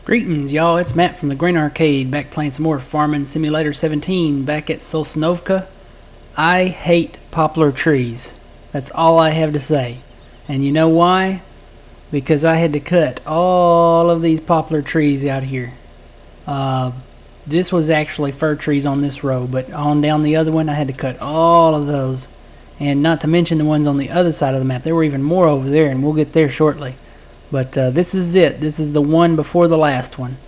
Greetings, y'all. It's Matt from the Green Arcade, back playing some more Farming Simulator 17 back at Sosnovka. I hate poplar trees. That's all I have to say. And you know why? Because I had to cut all of these poplar trees out here. This was actually fir trees on this row, but on down the other one I had to cut all of those. And not to mention the ones on the other side of the map. There were even more over there, and we'll get there shortly. But this is it. This is the one before the last one.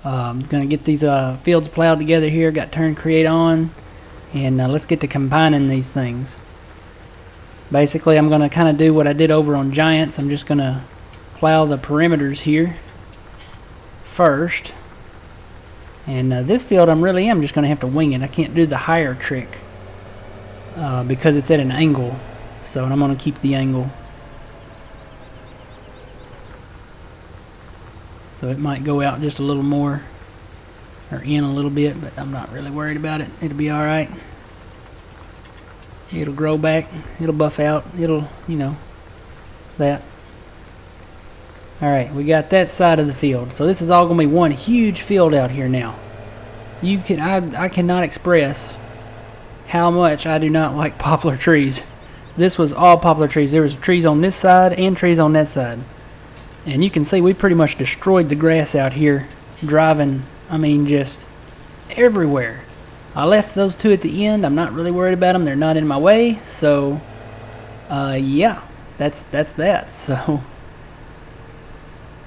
I'm going to get these fields plowed together here. Got turn create on. And let's get to combining these things. Basically, I'm going to kind of do what I did over on Giants. I'm just going to plow the perimeters here first. And this field I'm just going to have to wing it. I can't do the higher trick because it's at an angle. So I'm going to keep the angle. So it might go out just a little more, or in a little bit, but I'm not really worried about it. It'll be alright. It'll grow back. It'll buff out. It'll, that. Alright, we got that side of the field. So this is all going to be one huge field out here now. I cannot express how much I do not like poplar trees. This was all poplar trees. There was trees on this side and trees on that side. And you can see we pretty much destroyed the grass out here, driving, just everywhere. I left those two at the end. I'm not really worried about them. They're not in my way. So, yeah, that's that. So,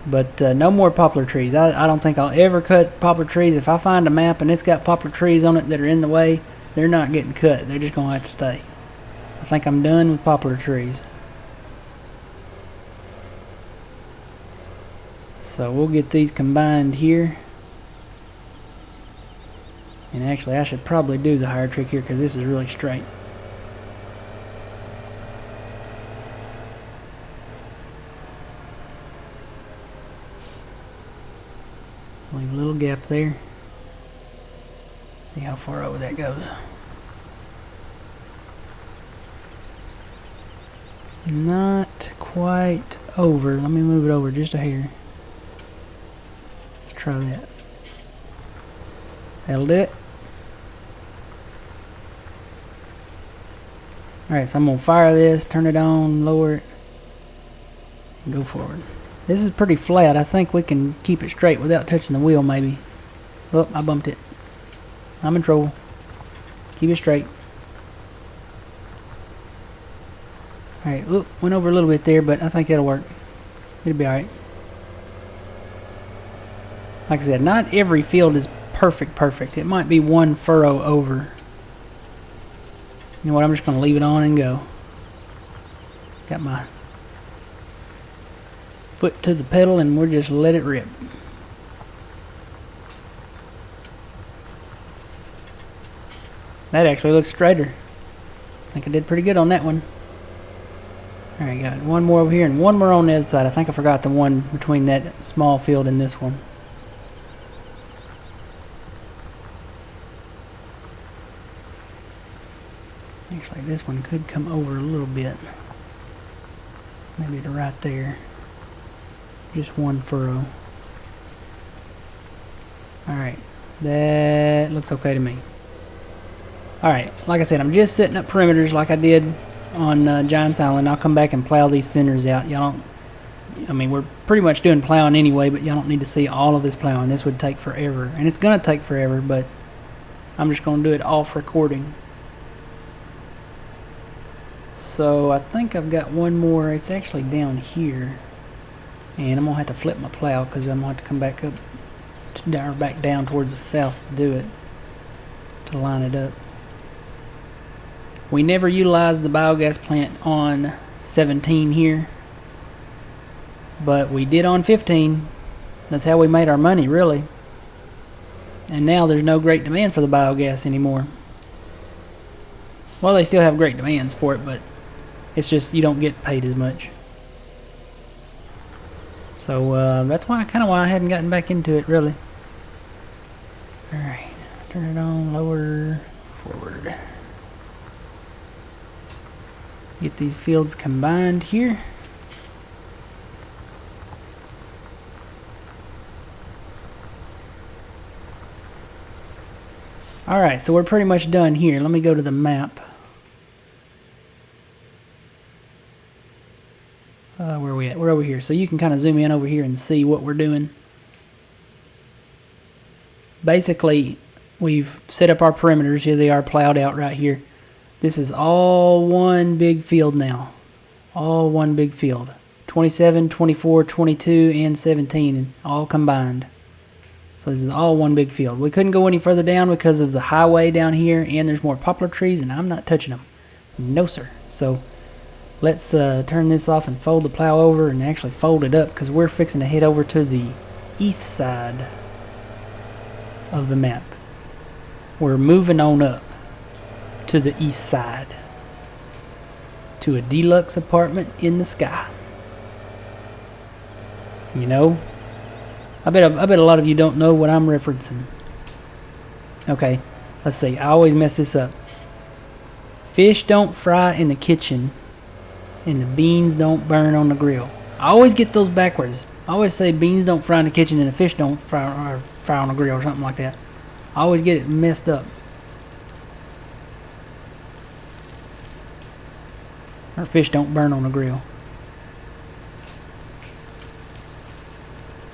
but no more poplar trees. I don't think I'll ever cut poplar trees. If I find a map and it's got poplar trees on it that are in the way, they're not getting cut. They're just going to have to stay. I think I'm done with poplar trees. So we'll get these combined here. And actually I should probably do the higher trick here because this is really straight. Leave a little gap there. See how far over that goes. Not quite over. Let me move it over just a hair. Try that. That'll do it. Alright, so I'm going to fire this, turn it on, lower it, and go forward. This is pretty flat. I think we can keep it straight without touching the wheel, maybe. Oh, I bumped it. I'm in trouble. Keep it straight. Alright, went over a little bit there, but I think that'll work. It'll be alright. Like I said, not every field is perfect. It might be one furrow over. You know what, I'm just going to leave it on and go. Got my foot to the pedal and we'll just let it rip. That actually looks straighter. I think I did pretty good on that one. Alright, got one more over here and one more on the other side. I think I forgot the one between that small field and this one. Actually, this one could come over a little bit. Maybe to right there. Just one furrow. Alright. That looks okay to me. Alright, like I said, I'm just setting up perimeters like I did on Giants Island. I'll come back and plow these centers out. Y'all don't... we're pretty much doing plowing anyway, but y'all don't need to see all of this plowing. This would take forever. And it's going to take forever, but I'm just going to do it off recording. So I think I've got one more. It's actually down here, and I'm gonna have to flip my plow because I'm gonna have to come back up or back down towards the south to do it, to line it up. We never utilized the biogas plant on 17 here, but we did on 15. That's how we made our money, really. And now there's no great demand for the biogas anymore. Well, they still have great demands for it, but it's just you don't get paid as much. So that's kind of why I hadn't gotten back into it, really. Alright, turn it on, lower, forward. Get these fields combined here. Alright, so we're pretty much done here. Let me go to the map. Where are we at? We're over here. So you can kind of zoom in over here and see what we're doing. Basically, we've set up our perimeters. Here they are plowed out right here. This is all one big field now. All one big field. 27, 24, 22, and 17 all combined. So this is all one big field. We couldn't go any further down because of the highway down here, and there's more poplar trees, and I'm not touching them. No, sir. So let's turn this off and fold the plow over and actually fold it up, because we're fixing to head over to the east side of the map. We're moving on up to the east side to a deluxe apartment in the sky. You know, I bet a lot of you don't know what I'm referencing. Okay, let's see. I always mess this up. Fish don't fry in the kitchen, and the beans don't burn on the grill. I always get those backwards. I always say beans don't fry in the kitchen and the fish don't fry on the grill or something like that. I always get it messed up. Or fish don't burn on the grill.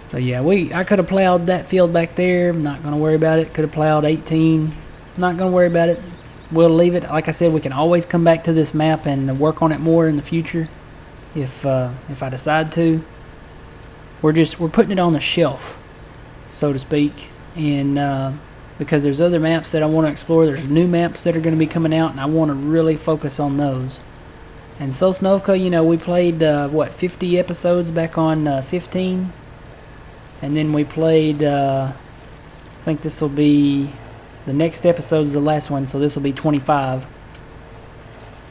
So yeah, I could have plowed that field back there. I'm not going to worry about it. Could have plowed 18. Not going to worry about it. We'll leave it. Like I said, we can always come back to this map and work on it more in the future if I decide to. We're putting it on the shelf, so to speak, and because there's other maps that I want to explore. There's new maps that are going to be coming out, and I want to really focus on those. And Sosnovka, you know, we played 50 episodes back on 15. And then we played, I think this will be, the next episode is the last one, so this will be 25.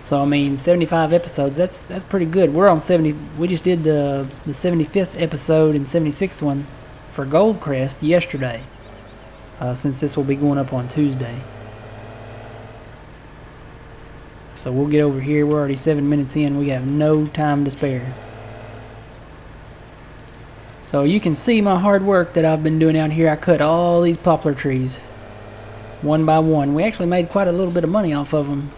So, I mean, 75 episodes, that's pretty good. We're on 70, we just did the 75th episode and 76th one for Goldcrest yesterday, since this will be going up on Tuesday. So we'll get over here. We're already 7 minutes in. We have no time to spare. So you can see my hard work that I've been doing out here. I cut all these poplar trees one by one. We actually made quite a little bit of money off of them.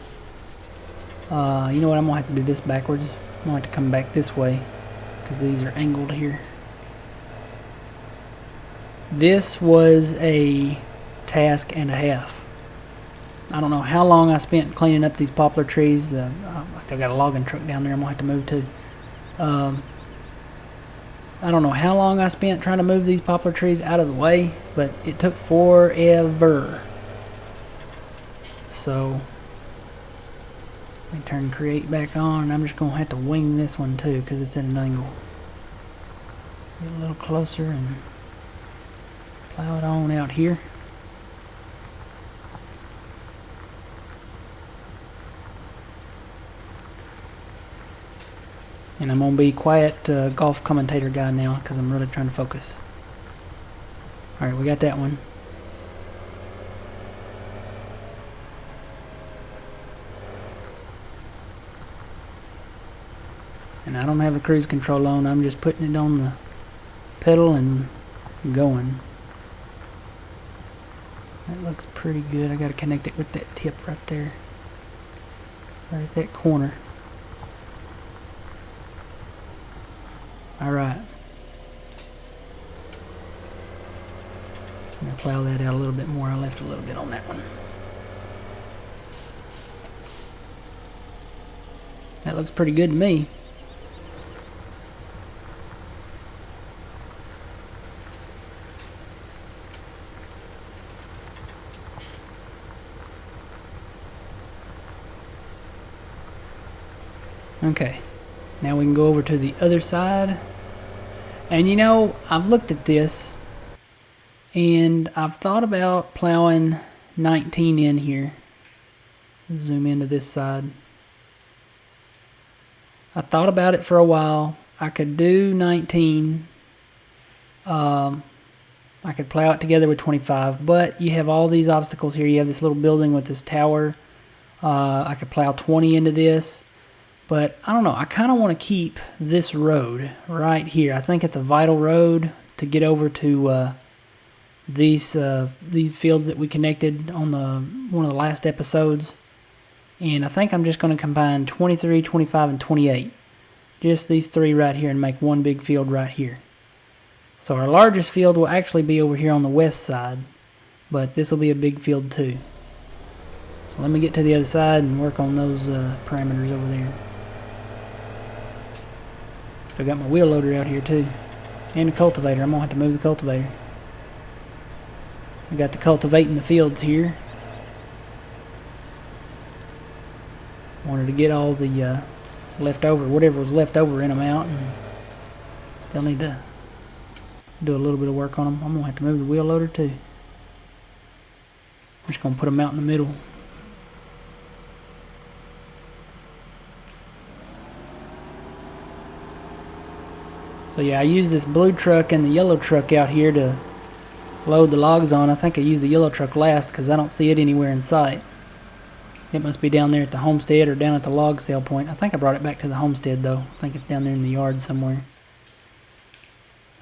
You know what? I'm going to have to do this backwards. I'm going to have to come back this way because these are angled here. This was a task and a half. I don't know how long I spent cleaning up these poplar trees. I still got a logging truck down there I'm going to have to move to. I don't know how long I spent trying to move these poplar trees out of the way, but it took forever. So, let me turn create back on. I'm just going to have to wing this one too because it's at an angle. Get a little closer and plow it on out here. And I'm going to be quiet golf commentator guy now because I'm really trying to focus. Alright, we got that one. And I don't have the cruise control on. I'm just putting it on the pedal and going. That looks pretty good. I got to connect it with that tip right there. Right at that corner. Alright. I'm going to plow that out a little bit more. I left a little bit on that one. That looks pretty good to me. Okay. Now we can go over to the other side. And you know, I've looked at this and I've thought about plowing 19 in here. Zoom into this side. I thought about it for a while. I could do 19. I could plow it together with 25, but you have all these obstacles here. You have this little building with this tower. I could plow 20 into this. But I don't know, I kind of want to keep this road right here. I think it's a vital road to get over to these fields that we connected on one of the last episodes. And I think I'm just going to combine 23, 25, and 28. Just these three right here and make one big field right here. So our largest field will actually be over here on the west side, but this will be a big field too. So let me get to the other side and work on those parameters over there. Still got my wheel loader out here too, and the cultivator. I'm going to have to move the cultivator. I got the cultivating the fields here. Wanted to get all the leftover, whatever was left over in them out, and still need to do a little bit of work on them. I'm going to have to move the wheel loader too. I'm just going to put them out in the middle. So yeah, I used this blue truck and the yellow truck out here to load the logs on. I think I used the yellow truck last because I don't see it anywhere in sight. It must be down there at the homestead or down at the log sale point. I think I brought it back to the homestead though. I think it's down there in the yard somewhere.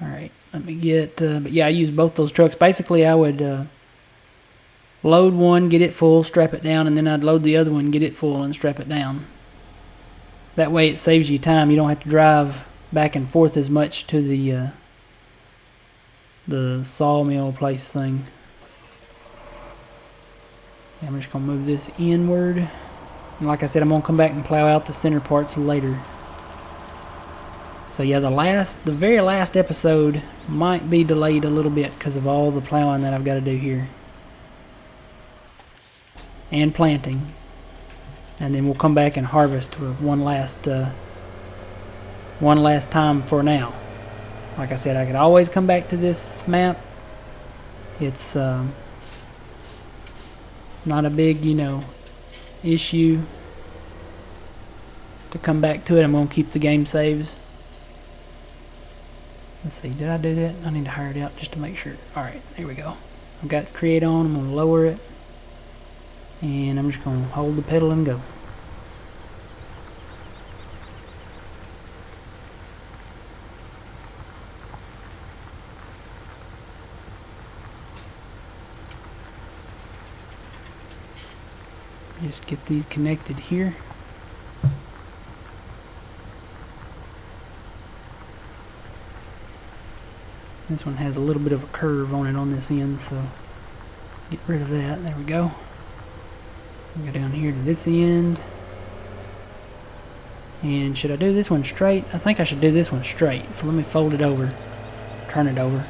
Alright, let me get, but yeah, I used both those trucks. Basically I would load one, get it full, strap it down, and then I'd load the other one, get it full, and strap it down. That way it saves you time. You don't have to drive back and forth as much to the sawmill place thing. I'm just going to move this inward. And like I said, I'm going to come back and plow out the center parts later. So yeah, the very last episode might be delayed a little bit because of all the plowing that I've got to do here. And planting. And then we'll come back and harvest with one last time for now. Like I said, I could always come back to this map. It's not a big, issue to come back to it. I'm going to keep the game saves. Let's see, did I do that? I need to hire it out just to make sure. Alright, there we go. I've got create on. I'm going to lower it. And I'm just going to hold the pedal and go. Just get these connected here. This one has a little bit of a curve on it on this end, so get rid of that. There we go. Go down here to this end. And should I do this one straight? I think I should do this one straight. So let me fold it over, turn it over.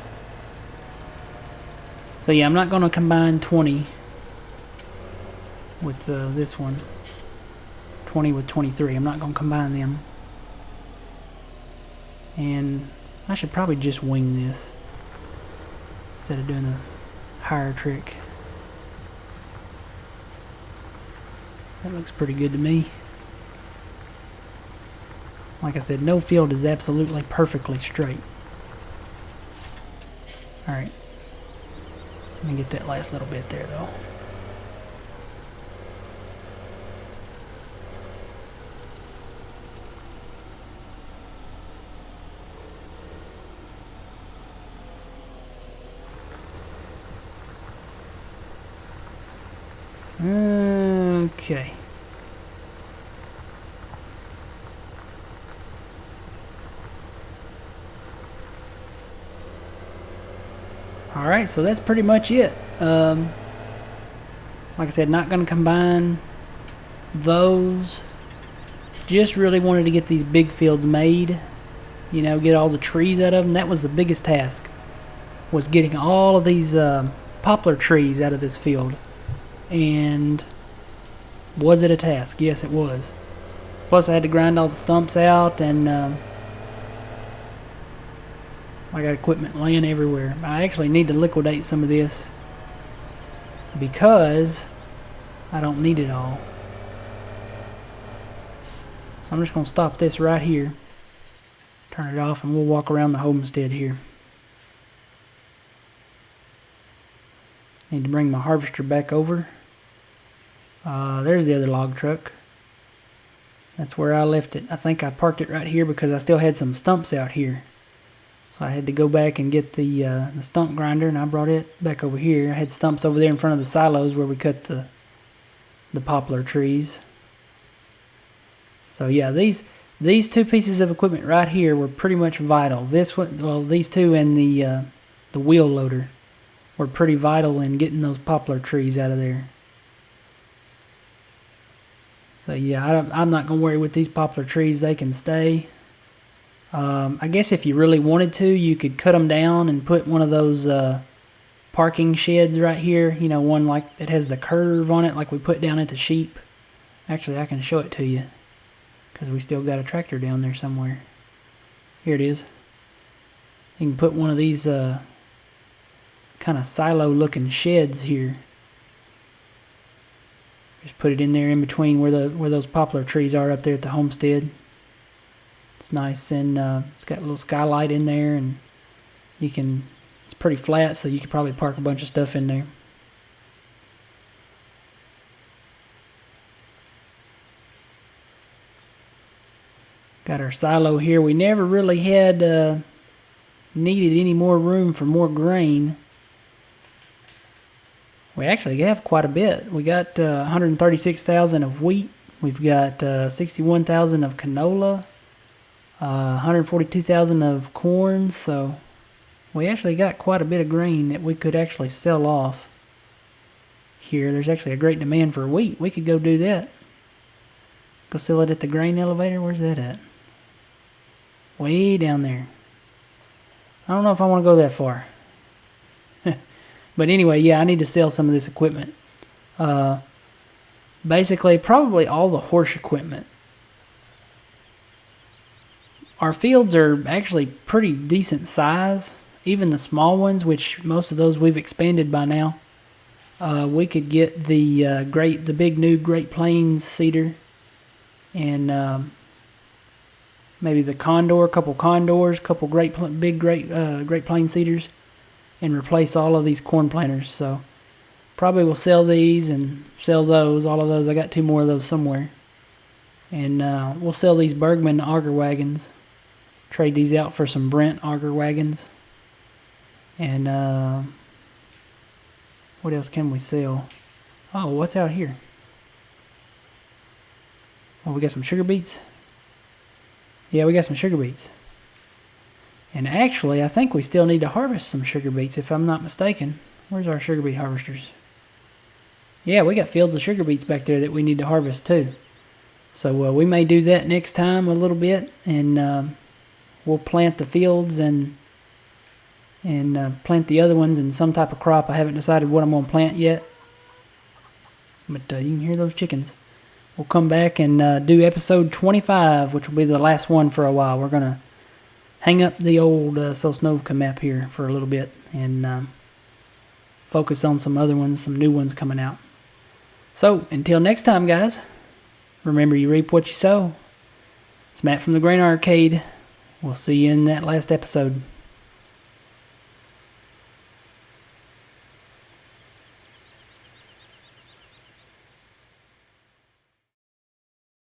So yeah, I'm not going to combine 20 with this one. 20 with 23. I'm not going to combine them. And I should probably just wing this instead of doing the higher trick. That looks pretty good to me. Like I said, no field is absolutely perfectly straight. Alright. Let me get that last little bit there though. Okay. Alright, so that's pretty much it. Like I said, not going to combine those. Just really wanted to get these big fields made. Get all the trees out of them. That was the biggest task. Was getting all of these poplar trees out of this field. And was it a task? Yes, it was. Plus I had to grind all the stumps out, and I got equipment laying everywhere. I actually need to liquidate some of this because I don't need it all. So I'm just going to stop this right here, turn it off, and we'll walk around the homestead here. Need to bring my harvester back over. There's the other log truck. That's where I left it. I think I parked it right here because I still had some stumps out here. So I had to go back and get the stump grinder, and I brought it back over here. I had stumps over there in front of the silos where we cut the poplar trees. So yeah, these two pieces of equipment right here were pretty much vital. This one, well, these two and the wheel loader were pretty vital in getting those poplar trees out of there. So yeah, I'm not going to worry with these poplar trees. They can stay. I guess if you really wanted to, you could cut them down and put one of those parking sheds right here. You know, one like that has the curve on it like we put down at the sheep. Actually, I can show it to you because we still got a tractor down there somewhere. Here it is. You can put one of these kind of silo looking sheds here. Just put it in there in between where those poplar trees are up there at the homestead. It's nice, and it's got a little skylight in there, and it's pretty flat, so you could probably park a bunch of stuff in there. Got our silo here. We never really had needed any more room for more grain. We actually have quite a bit. We got 136,000 of wheat. We've got 61,000 of canola. 142,000 of corn, so we actually got quite a bit of grain that we could actually sell off here. There's actually a great demand for wheat. We could go do that. Go sell it at the grain elevator. Where's that at? Way down there. I don't know if I want to go that far. But anyway, yeah, I need to sell some of this equipment. Basically, probably all the horse equipment. Our fields are actually pretty decent size. Even the small ones, which most of those we've expanded by now. We could get the big new Great Plains cedar, and maybe the condor, a couple condors, couple Great Plains cedars, and replace all of these corn planters. So probably we'll sell these and sell those, all of those. I got 2 more of those somewhere, and we'll sell these Bergman auger wagons. Trade these out for some Brent auger wagons. And what else can we sell? Oh, what's out here? Oh, we got some sugar beets. Yeah, we got some sugar beets. And actually, I think we still need to harvest some sugar beets, if I'm not mistaken. Where's our sugar beet harvesters? Yeah, we got fields of sugar beets back there that we need to harvest too. So we may do that next time a little bit, and we'll plant the fields and plant the other ones in some type of crop. I haven't decided what I'm going to plant yet. But you can hear those chickens. We'll come back and do episode 25, which will be the last one for a while. We're going to hang up the old Sosnovka map here for a little bit and focus on some other ones, some new ones coming out. So, until next time, guys, remember you reap what you sow. It's Matt from the Grain Arcade. We'll see you in that last episode.